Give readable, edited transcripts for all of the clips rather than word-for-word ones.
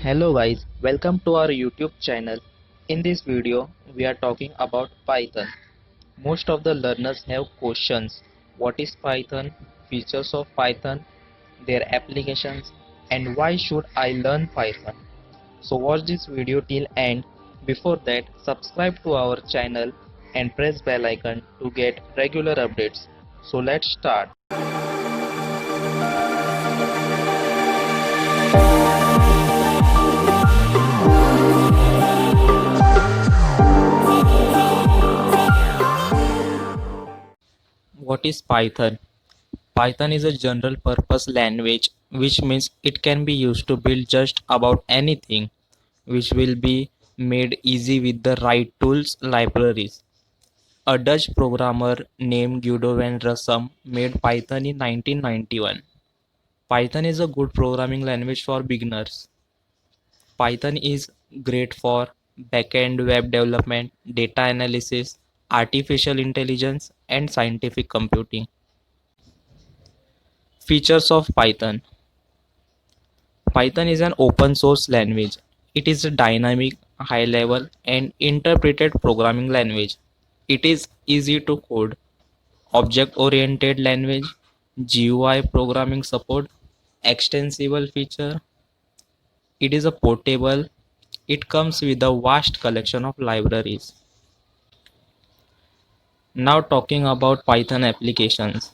Hello guys, welcome to our YouTube channel. In this video, we are talking about Python. Most of the learners have questions. What is Python? Features of Python, their applications, and why should I learn Python? So watch this video till end. Before that, subscribe to our channel and press bell icon to get regular updates. So let's start. What is Python? Python is a general purpose language, which means it can be used to build just about anything, which will be made easy with the right tools libraries. A Dutch programmer named Guido van Rossum made Python in 1991. Python is a good programming language for beginners. Python is great for backend web development, data analysis, artificial intelligence, and scientific computing. Features of Python. Python is an open source language. It is a dynamic, high level, and interpreted programming language. It is easy to code, object oriented language, GUI programming support, extensible feature. It is a portable. It comes with a vast collection of libraries. Now talking about Python applications.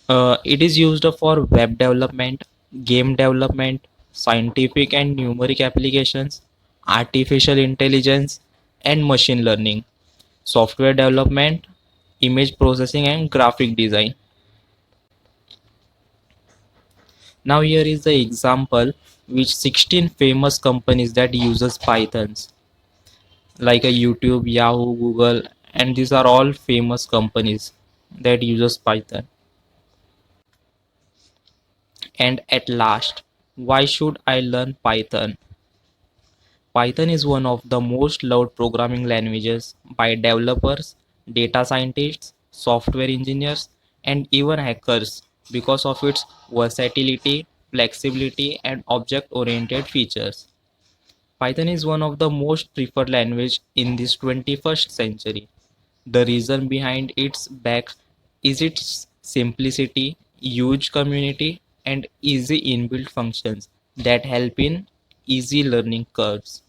It is used for web development, game development, scientific and numeric applications, artificial intelligence, and machine learning, software development, image processing, and graphic design. Now here is the example which 16 famous companies that uses Pythons like a YouTube, Yahoo, Google, and these are all famous companies that uses Python. And at last, why should I learn Python? Python is one of the most loved programming languages by developers, data scientists, software engineers, and even hackers because of its versatility, flexibility, and object-oriented features. Python is one of the most preferred language in this 21st century. The reason behind its back is its simplicity, huge community, and easy inbuilt functions that help in easy learning curves.